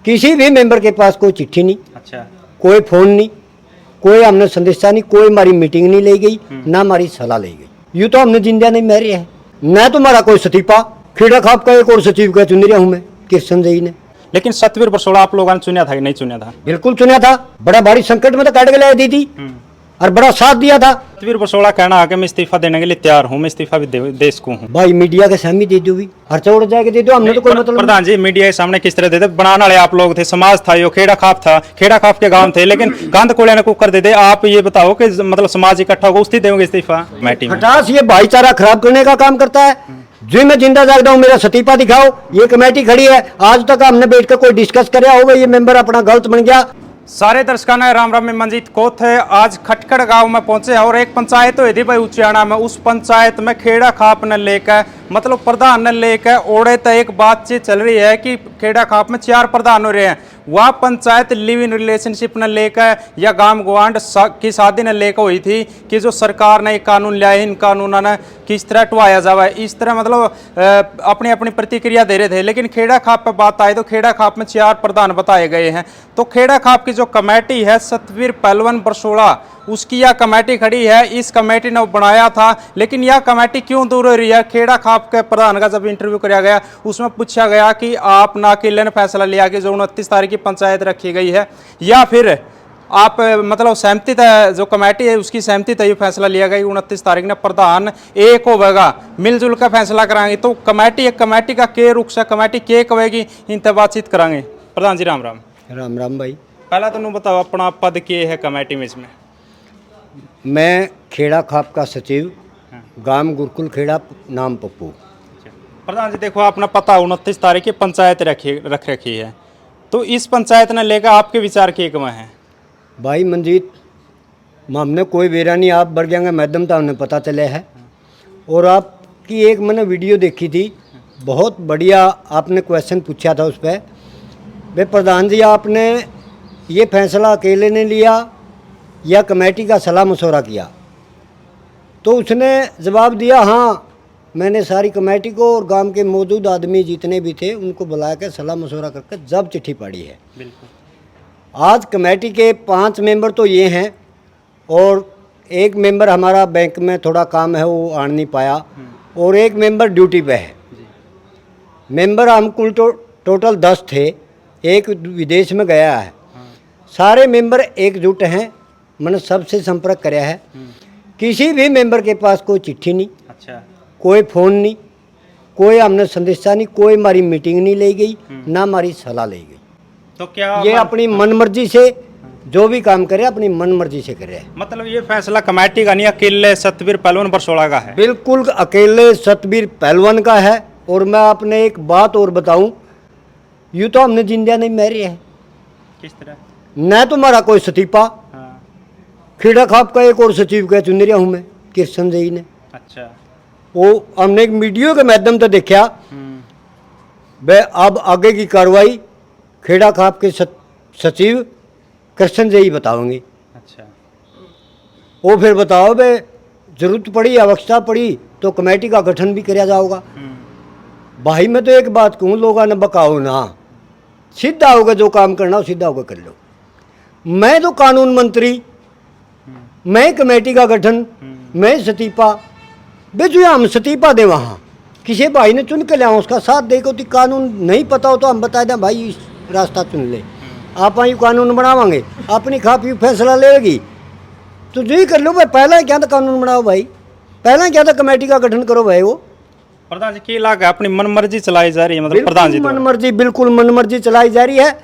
किसी भी मेंबर के पास कोई चिट्ठी नहीं, अच्छा, कोई फोन नहीं, कोई हमने संदेशा नहीं, कोई हमारी मीटिंग नहीं ली गई, ना हमारी सलाह ली गई। यूँ तो हमने जिंदा नहीं मरे है, न तो हमारा कोई इस्तीफा। खेड़ा खाप का एक और सचिव का चुन रहा हूँ मैं, किशन जी ने। लेकिन सतवीर बरसोड़ा आप लोगों ने चुना था कि नहीं चुना था? बिल्कुल चुना था, बड़ा भारी संकट में तो काट के लाया दीदी और बड़ा साथ दिया था। सतवीर बरसोड़ा कहना है कि मैं इस्तीफा देने के लिए तैयार हूँ, मैं इस्तीफा भी दे सकूँ हूँ। भाई मीडिया के सामने दे दो, भी खर्चा उड़ जाएगा दे दो, हमने तो कोई मतलब प्रधान जी मीडिया के सामने किस तरह देते? बनाने वाले आप लोग थे, समाज था, यो खेड़ा खाप था, खेड़ा खाप के गांव थे, लेकिन गंद कोड़े ने कुकर देते। आप ये बताओ कि मतलब समाज इकट्ठा होगा उससे देंगे इस्तीफा? मैटी में खटास ये भाईचारा खराब करने का काम करता है। जो मैं जिंदा जागता हूँ, मेरा इस्तीफा दिखाओ। ये कमेटी खड़ी है, आज तक हमने बैठ कर कोई डिस्कस कराया होगा, ये मेंबर अपना गलत बन गया। सारे दर्शकों ने राम राम, में मंजीत कोथ है। आज खटकड़ गांव में पहुंचे और एक पंचायत हुई थी भाई उचियाना में। उस पंचायत में खेड़ा खाप ने लेकर मतलब प्रधान ने लेकर ओड़े तक एक बातचीत चल रही है कि खेड़ा खाप में 4 प्रधान हो रहे हैं। वह पंचायत लिव इन रिलेशनशिप ने लेकर या गांव गुआंढ की शादी ने लेकर हुई थी कि जो सरकार ने एक कानून लिया है, इन कानूनों ने किस तरह टवाया जाए, इस तरह मतलब अपनी अपनी प्रतिक्रिया दे रहे थे। लेकिन खेड़ा खाप पर बात आई तो खेड़ा खाप में 4 प्रधान बताए गए हैं। तो खेड़ा खाप की जो कमेटी है सतवीर पहलवान बरसोड़ा, उसकी यह कमेटी खड़ी है। इस कमेटी ने बनाया था, लेकिन यह कमेटी क्यों दूर हो रही है? खेड़ा खाप के प्रधान का जब इंटरव्यू किया गया उसमें पूछा गया कि आप ना अकेले ने फैसला लिया कि जो 29 तारीख की पंचायत रखी गई है, या फिर आप मतलब सहमति है, जो कमेटी है उसकी सहमति है, ये फैसला लिया गया 29 तारीख ने प्रधान एक होगा, मिलजुल कर फैसला कराएंगे। तो कमेटी का के रुख से कमेटी के कहेगी, इन तक बातचीत कराएंगे। प्रधान जी राम राम। राम राम भाई। पहला तो बताओ अपना पद के है कमेटी में? इसमें मैं खेड़ा खाप का सचिव, गांव गुरकुल खेड़ा, नाम पप्पू। प्रधान जी देखो, अपना पता 29 तारीख की पंचायत रख रखी है, तो इस पंचायत ने लेकर आपके विचार के कम है? भाई मंजीत, हमने कोई बेरा नहीं, आप बढ़ जाएंगे मैडम तो हमने पता चला है। और आपकी एक मैंने वीडियो देखी थी, बहुत बढ़िया आपने क्वेश्चन पूछा था उस पर। वे प्रधान जी, आपने ये फैसला अकेले ने लिया या कमेटी का सलाह मशवरा किया? तो उसने जवाब दिया, हाँ मैंने सारी कमेटी को और गांव के मौजूद आदमी जितने भी थे उनको बुला के सलाह मशवरा करके जब चिट्ठी पड़ी है। बिल्कुल। आज कमेटी के 5 मेंबर तो ये हैं और एक मेंबर हमारा बैंक में थोड़ा काम है वो आन नहीं पाया, और एक मेंबर ड्यूटी पे है। मेंबर हम कुल टोटल 10 थे, एक विदेश में गया है। सारे मेंबर एकजुट हैं, मैंने सबसे संपर्क कराया है। किसी भी मेंबर के पास कोई चिट्ठी नहीं, अच्छा, कोई फोन नहीं, कोई हमने संदेशा नहीं, कोई हमारी मीटिंग नहीं ली गई, ना हमारी सलाह ली गई। तो क्या ये अपनी मन मर्जी से जो भी काम करे अपनी मन मर्जी से करे। मतलब ये फैसला कमेटी का नहीं, अकेले सतवीर पहलवान बरसोड़ा का है? बिल्कुल अकेले सतवीर पहलवान का है। और मैं आपने एक बात और बताऊं, यूँ तो हमने जिंदा नहीं मरे है। किस तरह? न तो हमारा कोई इस्तीफा। हाँ। खेड़ा खाप का एक और सचिव का चुन रहा हूँ मैं, किशन जी ने। अच्छा। वो हमने एक वीडियो के माध्यम से देखा। वह अब आगे की कार्रवाई खेड़ा खाप के सचिव कृष्ण जी ही बताओगे। अच्छा। वो फिर बताओ बे, जरूरत पड़ी आवश्यकता पड़ी तो कमेटी का गठन भी किया जाएगा। भाई मैं तो एक बात कहूँ, लोगों ने बकाओ ना, सीधा होगा जो काम करना हो सीधा होगा कर लो। मैं तो कानून मंत्री, मैं कमेटी का गठन, मैं इस्तीफा। बे जो हम इस्तीफा दें वहाँ किसी भाई ने चुन के लिया उसका साथ देखो, तो कानून नहीं पता हो तो हम बता दें भाई इस रास्ता चुन ले, आप आई कानून बनावांगे, अपनी खापी फैसला लेगी तो जो ही कर लो भाई। पहला क्या था कानून बनाओ भाई, पहला क्या था कमेटी का गठन करो भाई। वो प्रधान जी की लाग अपनी मनमर्जी चलाई जा रही है, मतलब प्रधान जी मनमर्जी, बिल्कुल मनमर्जी चलाई जा रही है।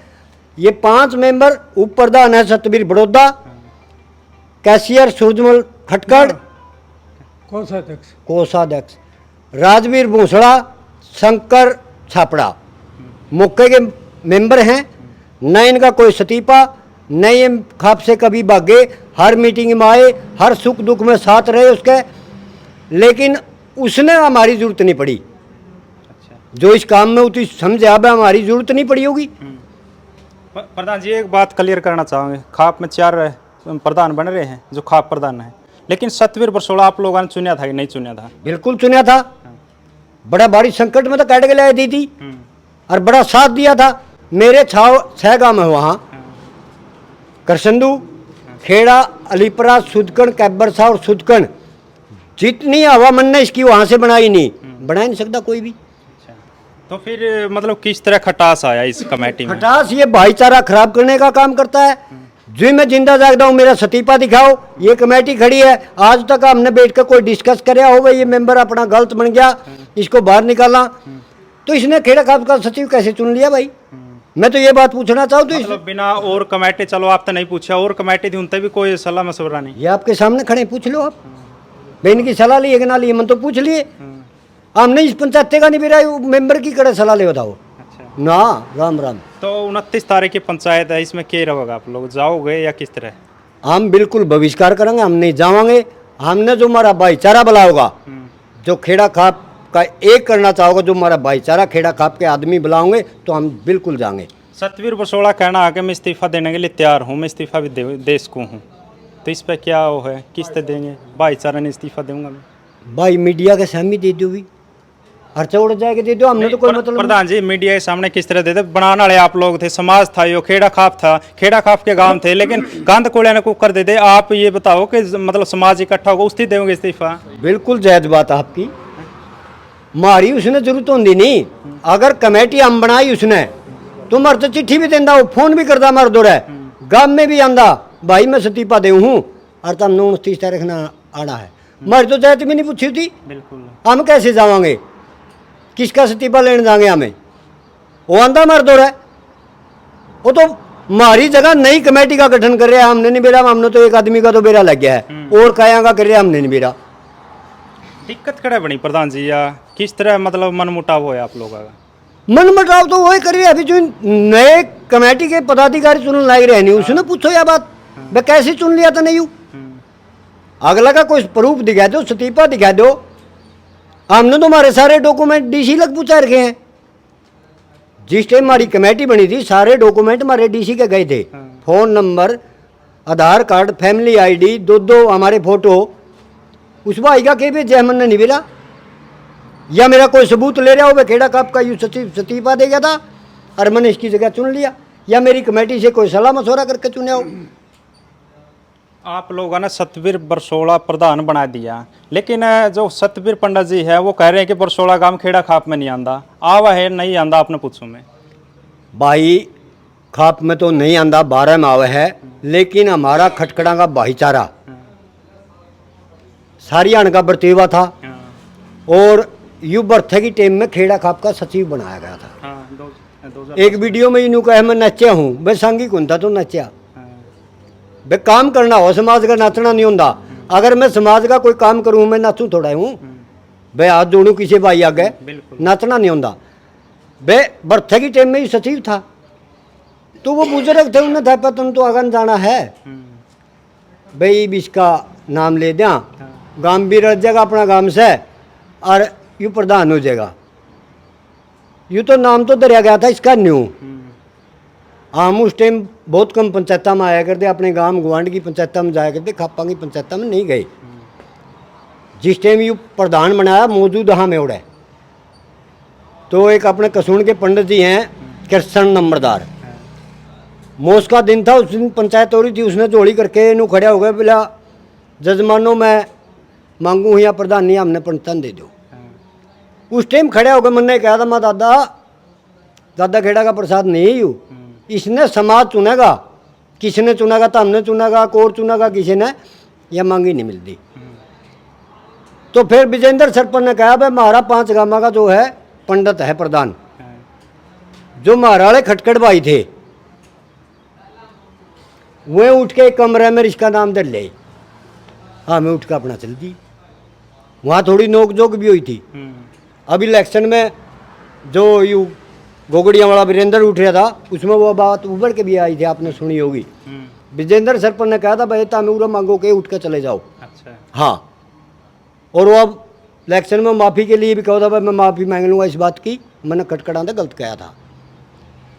ये 5 मेंबर, उप प्रधान है सतवीर बड़ौदा, कैशियर सूरजमल खटकड़, कोषाध्यक्ष राजवीर भूसड़ा, शंकर छापड़ा मौके के मेंबर हैं। न इनका कोई इस्तीफा, न ये खाप से कभी भागे, हर मीटिंग में आए, हर सुख दुख में साथ रहे उसके। लेकिन उसने हमारी जरूरत नहीं पड़ी। अच्छा। जो इस काम में उतनी समझा अब हमारी जरूरत नहीं पड़ी होगी। प्रधान जी एक बात क्लियर करना चाहूँगे, खाप में 4 प्रधान बन रहे हैं जो खाप प्रधान है, लेकिन सतवीर बरसोड़ा आप लोगों ने चुना था कि नहीं चुना था? बिल्कुल चुना था, बड़ा भारी संकट में तो काट के लाया दीदी और बड़ा साथ दिया था। मेरे 6 गांव है वहाँ, करसंदू, खेड़ा, अलीपरा, सुदकन, कैबरसा और सुदकन। जितनी हवा मन ने इसकी वहाँ से बनाई नहीं, बना ही नहीं सकता कोई भी। अच्छा, तो फिर मतलब किस तरह खटास आया इस कमेटी में? खटास ये भाईचारा खराब करने का काम करता है। जो मैं जिंदा जागता हूँ, मेरा सतीपा दिखाओ। ये कमेटी खड़ी है, आज तक हमने बैठ कर कोई डिस्कस कराया हो, भाई ये मेंबर अपना गलत बन गया, इसको बाहर निकाला। तो इसने खेड़ा खाप का सचिव कैसे चुन लिया भाई? मैं तो ये बात पूछना चाहूँ। तो मतलब बिना और कमेटी, चलो आप तो नहीं पूछा, और कमेटी थी उनसे भी कोई सलाह मशवरा नहीं? ये आपके सामने खड़े, पूछ लो आप। भाई इनकी सलाह लिए कि ना लिए, मन तो पूछ लिए। हमने इस पंचायत का नहीं बेरा मेंबर की कड़े सलाह ले बताओ अच्छा, ना। राम राम। तो 29 तारीख की पंचायत है, इसमें क्या रहेगा? आप लोग जाओगे या किस तरह? हम बिल्कुल बहिष्कार करेंगे, हम नहीं जावांगे। हमने जो हमारा भाईचारा बला होगा, जो खेड़ा खाप का एक करना चाहोगे, जो हमारा भाईचारा खेड़ा खाप के आदमी बुलाओगे, तो हम बिल्कुल जाएंगे। सतवीर बरसोड़ा कहना है कि मैं इस्तीफा देने के लिए तैयार हूँ, मैं इस्तीफा भी दे सकूँ हूँ, तो इस पर क्या वो है, किस तरह देंगे? भाईचारा ने इस्तीफा दूंगा मैं। भाई मीडिया के सामने दे दो, भी खर्चा उड़ जाएगा, दे दो, हमने तो कोई मतलब प्रधान जी मिडिया के सामने किस तरह देते? बनाने वाले आप लोग थे, समाज था, यो खेड़ा खाप था, खेड़ा खाप के गांव थे, लेकिन गंद कोड़े ने कुकर दे दे। आप ये बताओ कि मतलब समाज इकट्ठा होगा उससे देंगे इस्तीफा? बिल्कुल जायज बात है आपकी। मारी उसने जरूरत होती नहीं। अगर कमेटी हम बनाई उसने, तो मर तो चिट्ठी भी देंदा, फोन भी करता, मर दो रहे गांव में भी आंदा, भाई मैं इस्तीफा दे हूँ और तब 29 तारीख ना आना है। मर तो जायज भी नहीं पूछी थी। बिल्कुल। हम कैसे जावांगे, किसका इस्तीफा लेने जाएंगे हमें? वो आंदा मर दो रहा, वो तो हमारी जगह नई कमेटी का गठन कर रहे हैं। हमने नहीं बेरा, हमने तो एक आदमी का तो बेरा लग गया है, और काया का कर रहे हैं, हमने नहीं बेरा। दिक्कत कड़े बनी प्रधान जी, या किस तरह मतलब मनमुटाव हो आप लोगों का? मन मटाव तो वही कर रहे हैं। अभी जो नए कमेटी के पदाधिकारी चुनने लग रहे हैं, उसने पूछो या बात, मैं कैसे चुन लिया था नहीं हूँ। अगला का कोई प्रूफ दिखा दो, इस्तीफा दिखा दो। हमने तो हमारे सारे डॉक्यूमेंट डीसी लग पूछा रखे हैं। जिस टाइम हमारी कमेटी बनी थी, सारे डॉक्यूमेंट हमारे डीसी के गए थे। फोन नंबर, आधार कार्ड, फैमिली आईडी, दो हमारे फोटो। उस भाई का के भेजे हमने नहीं मिला, या मेरा कोई सबूत ले रहा हो, वह खेड़ा खाप का यू सचिव इस्तीफा दे गया था और मैंने इसकी जगह चुन लिया, या मेरी कमेटी से कोई सलाह मशवरा करके चुने हो। आप लोगों ने सतवीर बरसोड़ा प्रधान बना दिया, लेकिन जो सतवीर पंडित जी है वो कह रहे हैं कि बरसोड़ा गांव खेड़ा खाप में नहीं आंदा। आवा है नहीं आंदा? आपने पूछो मैं भाई खाप में तो नहीं आंदा, 12 में आवे है, लेकिन हमारा खटकड़ा का भाईचारा सारियाण का बरतेवा था, और यू बर्थे की टीम में खेड़ा खाप का सचिव बनाया गया था। एक वीडियो में यूँ कहे मैं नचा हूँ, भाई सांगी कौन था तो नचा। भाई काम करना हो समाज का, नाचना नहीं होता। अगर मैं समाज का कोई काम करूँ, मैं नाचूँ थोड़ा हूँ भाई, हाथ जोड़ू किसी भाई आगे, नाचना नहीं होता। भाई बर्थे की टीम में ही सचिव था, तो वो बुजुर्ग थे, उन्हें था तुम तो आगे जाना है भाई, इसका नाम ले दिया, गांव भी रह जाएगा अपना गांव से, और यू प्रधान हो जाएगा। यू तो नाम तो दरिया गया था इसका न्यू। हम उस टाइम बहुत कम पंचायत में आया करते, अपने गांव गुआंढ की पंचायत में जाया करते, खापा की पंचायत में नहीं गए। जिस टाइम यू प्रधान बनाया, मौजूद हम एवड़े तो एक अपने कसून के पंडित जी हैं, कृष्ण नंबरदार। मोस का दिन था, उस दिन पंचायत हो रही थी, उसने जोड़ी करके इनू खड़े हो गए, बोला जजमानो मैं मांगू या प्रधानी हमने पंचायत दे दो। उस टाइम खड़े हो गए, मैंने कहा था मैं दादा खेड़ा का प्रसाद नहीं हूँ, इसने समाज चुनेगा, किसने चुनेगा तो हमने चुनेगा, कोर चुनेगा किसी ने, यह मांगी नहीं मिलती। तो फिर विजेंद्र सरपंच ने कहा भाई हमारा 5 गामा का जो है पंडित है प्रधान, जो महाराणे खटखट भाई थे, वह उठ के एक कमरे में इसका नाम दे ले। हाँ मैं उठ के अपना चल दी। वहाँ थोड़ी नोक जोक भी हुई थी। अब इलेक्शन में जो यू गोगड़िया वाला वीरेंद्र उठ रहा था, उसमें वो बात उभर के भी आई थी, आपने सुनी होगी। विजेंद्र सरपंच ने कहा था भाई तामेरा मांगो के उठ के चले जाओ। अच्छा। हाँ, और वो अब इलेक्शन में माफ़ी के लिए भी कहा था भाई मैं माफ़ी मांग लूँगा इस बात की, मैंने खटखटाते गलत कहा था।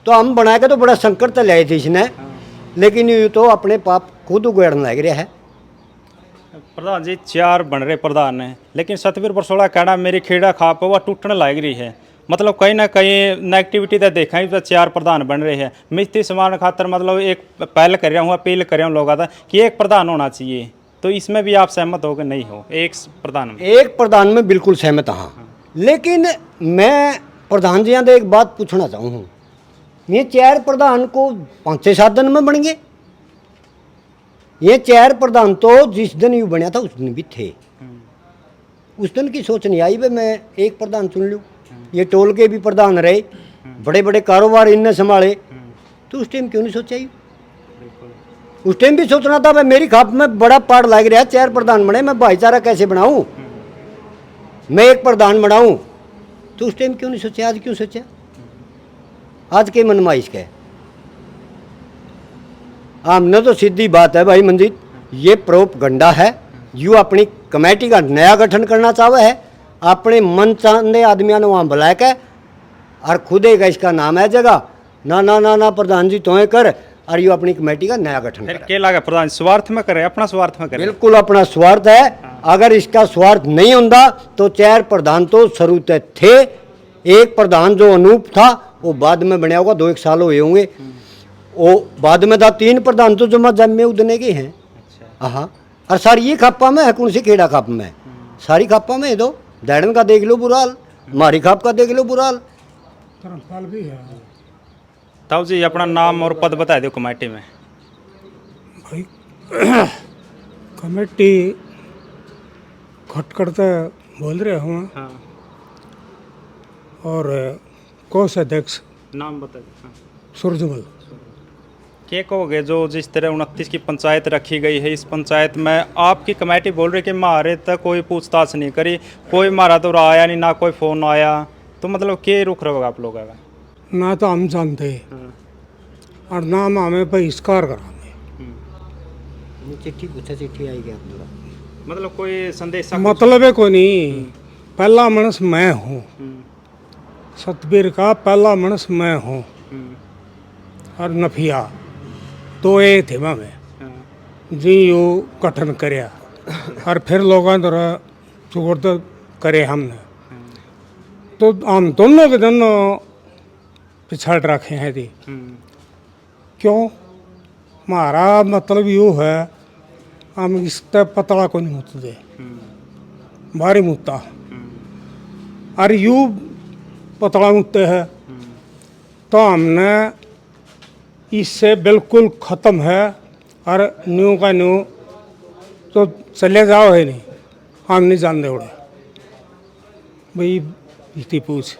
तो हम बना के तो बड़ा संकट तो लाए थे इसने, लेकिन ये तो अपने पाप खुद उगड़ने लग रहा है। प्रधान जी 4 बन रहे प्रधान है, लेकिन सतवीर बरसोड़ा कहना मेरी खेड़ा खाप वह टूटने लग रही है। मतलब कहीं ना कहीं नेगेटिविटी तो देखा ही, 4 प्रधान बन रहे हैं। मिस्त्री समान खातर मतलब एक पहल कर रहा हूँ, अपील कर रहा हूँ लोगों का कि एक प्रधान होना चाहिए, तो इसमें भी आप सहमत हो कि नहीं हो? एक प्रधान में, एक प्रधान में बिल्कुल सहमत हाँ, लेकिन मैं प्रधान जी यहाँ एक बात पूछना चाहूँ, ये 4 प्रधान को 5-7 दिन में बन गए? ये 4 प्रधान तो जिस दिन यू बनया था उस दिन भी थे। उस दिन की सोच नहीं आई भाई मैं एक प्रधान चुन लूँ। ये टोल के भी प्रधान रहे, बड़े बड़े कारोबार इनने संभाले, तो उस टाइम क्यों नहीं सोचा? उस टाइम भी सोचना था भाई मेरी खाप में बड़ा पाड़ लग रहा है, 4 प्रधान बने, मैं भाईचारा कैसे बनाऊं, मैं एक प्रधान बनाऊं, तो उस टाइम क्यों नहीं सोचा? आज क्यों सोचा? आज के मनमाइश का है। हमने तो सीधी बात है भाई मंजीत, ये प्रोपगंडा है। यू अपनी कमेटी का नया गठन करना चाहे है, अपने मन चाहते आदमियों ने वहाँ बुला के और खुदे का इसका नाम है जगह ना ना ना ना प्रधान जी तो कर, और यू अपनी कमेटी का नया गठन फिर करे। क्या लगा प्रधान स्वार्थ में करे, अपना स्वार्थ में करे? बिल्कुल अपना स्वार्थ है। अगर इसका स्वार्थ नहीं होता तो 4 प्रधान तो शुरू से थे। एक प्रधान जो अनूप था वो बाद में बनया होगा, 2-1 साल हुए होंगे, वो बाद में था। 3 प्रधान तो जमा जमे उदने के हैं। हाँ, और सारी ये खापा में है, कौन सी खेड़ा खाप में? सारी खापा में दो, दैडन का देख लो बुरा हाल, हमारी खाप का देख लो बुरा हाल, धर्मपाल भी है ताऊ जी अपना नाम और पद बता दो कमेटी में। भाई। कमेटी खटखड़ से बोल रहे हूँ हाँ, और कोष अध्यक्ष नाम बता दो। हाँ। सूरजमल। क्या कहोगे जो जिस तरह 29 की पंचायत रखी गई है, इस पंचायत में आपकी कमेटी बोल रही कि हमारे तक कोई पूछताछ नहीं करी, कोई हमारा तो आया नहीं, ना कोई फ़ोन आया, तो मतलब क्या रुख रहोगा आप लोगों का? ना तो हम जानते और ना हमें बहिष्कार कराते। चिट्ठी पूछा, चिट्ठी आई गया पूरा, मतलब कोई संदेश मतलब है कोई नहीं। पहला मनुष्य मैं हूँ, सतबीर का पहला मनुष्य मैं हूँ, और नफिया तो ये थे मैं जी यो गठन करया, और फिर लोगों द्वारा सुगुर्द करे हमने, तो हम दोनों के दोनों पिछड़ रखे हैं जी। क्यों? हमारा मतलब यो है हम इस तक पतला को नहीं मुतते, भारी मुत्ता, और यू पतला मुत्ते है, तो हमने इससे बिल्कुल ख़त्म है, और न्यू का न्यू तो चले जाओ है नहीं, हम नहीं जानते उड़े भाई इतनी पूछ।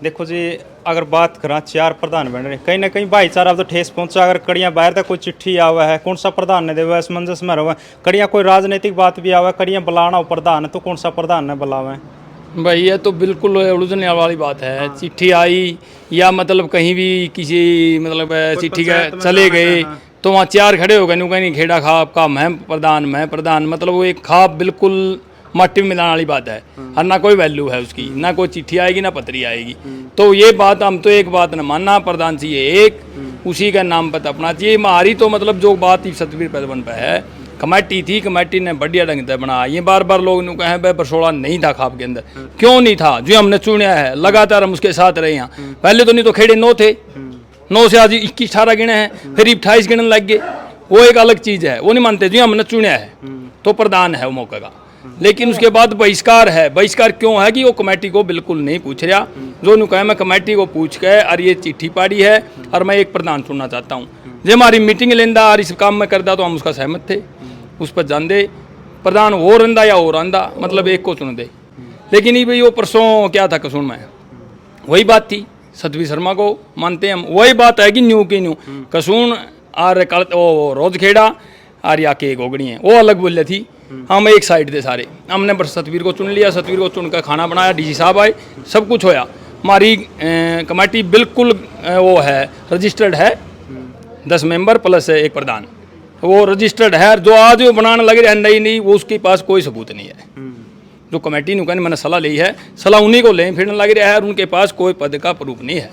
देखो जी, अगर बात करा 4 प्रधान बन रहे, कहीं ना कहीं भाईचारा अब तो ठेस पहुंचा। अगर कड़ियाँ बाहर तक कोई चिट्ठी आवा है, कौन सा प्रधान ने देवा असमंजस में रहा, कड़ियाँ कोई राजनीतिक बात भी आवा, कड़ियाँ बुलाना हो प्रधान, तो कौन सा प्रधान ने बुलावा? भाई ये तो बिल्कुल उलझने वाली बात है। चिट्ठी आई या मतलब कहीं भी किसी मतलब चिट्ठी का चले गए तो वहाँ 4 खड़े हो गए, नु कहीं खेड़ा खाप का मैं प्रधान, मतलब वो एक खाप बिल्कुल मट्टी में मिलाने वाली बात है, और ना कोई वैल्यू है उसकी, ना कोई चिट्ठी आएगी ना पत्री आएगी। तो ये बात हम तो एक बात न मानना, प्रधान चाहिए एक, उसी का नाम पता अपना चाहिए। हमारी तो मतलब जो बात सतबीर पैदवन पे है, कमेटी थी, कमेटी ने बढ़िया ढंग से बनाया। ये बार बार लोग नु कहे भाई बरसोड़ा नहीं था खाप के अंदर, क्यों नहीं था? जो हमने चुना है, लगातार हम उसके साथ रहे हैं। पहले तो नहीं तो खेड़े 9 थे, 9 से आज 21-18 गिने हैं, फिर 28 गिनने लग गए, वो एक अलग चीज़ है, वो नहीं मानते। जो हमने चुना है तो प्रधान है वो मौके का, लेकिन उसके बाद बहिष्कार है। बहिष्कार क्यों है कि वो कमेटी को बिल्कुल नहीं पूछ रहा। जो नु कहे मैं कमेटी को पूछ के और ये चिट्ठी पाड़ी है और मैं एक प्रधान चुनना चाहता हूँ, जो हमारी मीटिंग लेंदा और इस काम में करता, तो हम उसका सहमत थे, उस पर जान दे प्रधान हो रंदा या हो रंदा, मतलब एक को चुन दे। लेकिन ये भाई वो परसों क्या था कसून में, वही बात थी, सतबीर शर्मा को मानते हैं हम, वही बात है कि न्यू की न्यू कसून और वो रोज खेड़ा और या के गोगड़ी हैं, वो अलग बोले थी, हम एक साइड थे सारे। हमने बस सतबीर को चुन लिया, सतबीर को चुनकर खाना बनाया, डीसी साहब आए, सब कुछ होया। हमारी कमेटी बिल्कुल वो है, रजिस्टर्ड है, 10 मेंबर प्लस 1 प्रधान, वो रजिस्टर्ड है। जो आज वो बनाने लगे रहे नहीं वो उसके पास कोई सबूत नहीं है। जो कमेटी ने मैंने सलाह ली है, सलाह उन्हीं को ले फिरने लग रहा है, और उनके पास कोई पद का प्रूफ नहीं है।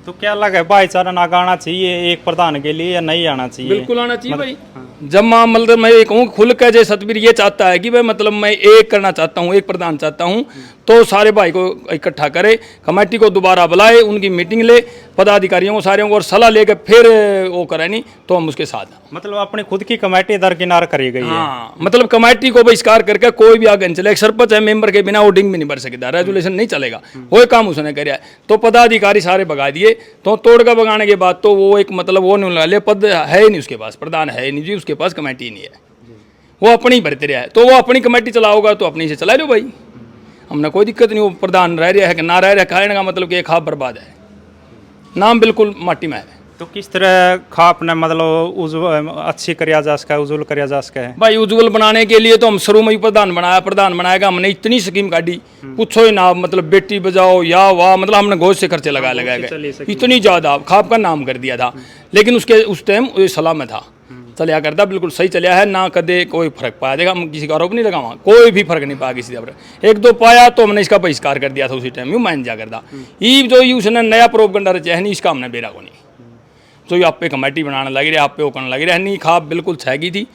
तो क्या लगा भाईचारा ना आना चाहिए एक प्रधान के लिए या नहीं आना चाहिए? बिल्कुल आना चाहिए भाई। जब मतलब मैं एक हूँ खुल के जैसे सतबीर ये चाहता है कि भाई मतलब मैं एक करना चाहता हूँ, एक प्रधान चाहता हूँ, तो सारे भाई को इकट्ठा करे, कमेटी को दोबारा बुलाए, उनकी मीटिंग ले, पदाधिकारियों को सारे को और सलाह लेकर फिर वो करे, नहीं तो हम उसके साथ हैं। मतलब अपनी खुद की कमेटी दरकिनार करी गई है। हाँ, मतलब कमेटी को बहिष्कार करके कोई भी आगे नहीं चले। एक सरपंच है, मेंबर के बिना वोटिंग भी नहीं भर सकता, रेजुलेशन नहीं चलेगा, वो काम उसने कराया। तो पदाधिकारी सारे भगा दिए, तो तोड़ का भगाने के बाद तो वो एक मतलब वो नहीं ले, पद है ही नहीं उसके पास, प्रधान है ही नहीं जी, उसके पास कमेटी ही नहीं है, वो अपनी ही भरते रहा है। तो वो अपनी कमेटी चलाओगा तो अपनी से चला लो भाई, हमने कोई दिक्कत नहीं। वो प्रधान रह रहा है कि ना रह रहा है, कहने का मतलब कि एक खाप बर्बाद है, नाम बिल्कुल माटी में है। तो किस तरह खाप ने मतलब अच्छी करिया जा सका है, उज्जवल करिया जा सका है? भाई उज्जवल बनाने के लिए तो हम शुरू में ही प्रधान बनाएगा, हमने इतनी स्कीम काटी, पूछो ही ना, मतलब बेटी बचाओ या वाह, मतलब हमने घोष से खर्चे लगाए इतनी ज़्यादा, खाप का नाम कर दिया था। लेकिन उसके उस टाइम सलाह में था, चलिया करता, बिल्कुल सही चलिया है ना, कदे कोई फर्क पाया देगा, हम किसी का आरोप नहीं लगावा, कोई भी फर्क नहीं पाया किसी का। एक दो पाया तो हमने इसका बहिष्कार कर दिया था उसी टाइम, यूँ मान जा करता। ये जो उसने नया प्रोपगंडा रचा है नहीं, इसका हमने बेरा को नहीं, तो ये आप पे कमेटी बनाने लगी रहे, आप पे वो करने लगी रहे, नहीं खाप बिल्कुल छेगी थी।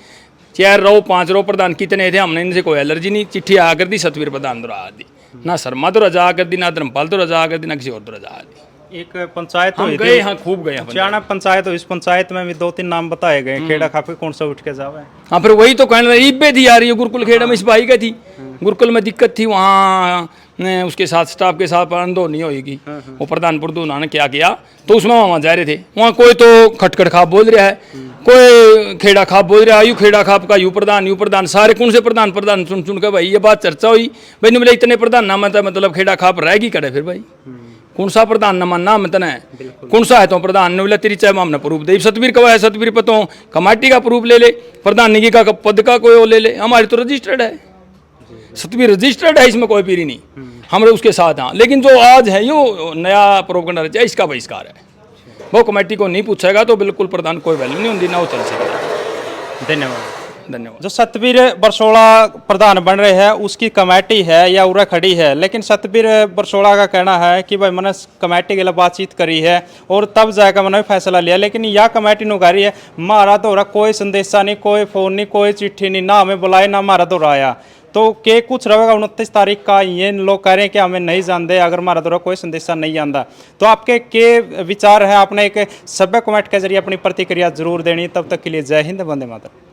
4 रो 5 रो प्रधान कितने थे, हमने इनसे कोई एलर्जी नहीं। चिट्ठी आ कर दी, सतवीर प्रधान द्वारा दी, ना शर्मा द्वारा जा कर दी, ना धर्मपाल द्वारा जा कर दी, ना किसी और द्वारा जा दी। एक पंचायत हम गए, हाँ खूब गए हैं। हरियाणा पंचायत, इस पंचायत में भी 2-3 नाम बताए गए, खेड़ा खापे कौन सा उठ के जावे। हाँ, फिर वही तो कहने लगे, इब्बे थी आ रही है गुरुकुल खेड़ा में, इस भाई का थी गुरुकुल में दिक्कत थी, वहाँ उसके साथ स्टाफ के साथ अंदो नहीं होगी। वो प्रधान प्रधान ने क्या किया, तो उसमें वहाँ जा रहे थे, वहाँ कोई तो खटखट खाप बोल रहा है, कोई खेड़ा खाप बोल रहा है, यू खेड़ा खाप का यू प्रधान, सारे कौन से प्रधान सुन सुन के भाई ये बात चर्चा हुई। भाई नहीं बोले इतने प्रधान ना मतलब खेड़ा खाप रहेगी करे, फिर भाई कौन सा प्रधान न मानना मतन है, कौन सा है तो प्रधान ने बोला तेरी चाहे हमने प्रूफ दे, सतवीर का है, सतवीर पर तो कमेटी का प्रूफ ले ले, प्रधान निकी का पद का कोई वो ले ले, हमारी तो रजिस्टर्ड है, सतवीर रजिस्टर्ड है, इसमें कोई पीरी नहीं, हम उसके साथ हाँ। लेकिन जो आज है यो नया प्रोपगंडा रचा है, इसका बहिष्कार है, वो कमेटी को नहीं पूछेगा तो बिल्कुल प्रधान कोई वैल्यू नहीं होती, ना वो चल सकेगा। धन्यवाद। धन्यवाद। जो सतबीर बरसोड़ा प्रधान बन रहे हैं उसकी कमेटी है या उरा खड़ी है, लेकिन सतबीर बरसोड़ा का कहना है कि भाई मैंने कमेटी के लिए बातचीत करी है और तब जाकर मैंने फैसला लिया, लेकिन यह कमेटी नुकारी है, मारा तो कोई संदेशा नहीं, कोई फोन नहीं, कोई चिट्ठी नहीं, ना हमें बुलाए ना हमारा तो आया। तो के कुछ रहेगा 29 तारीख का, ये लोग कह रहे हैं कि हमें नहीं जानते, अगर हमारा दौरा कोई संदेशा नहीं आता। तो आपके के विचार है, आपने एक सभ्य कमेंट के जरिए अपनी प्रतिक्रिया जरूर देनी। तब तक के लिए जय हिंद, वंदे मातरम।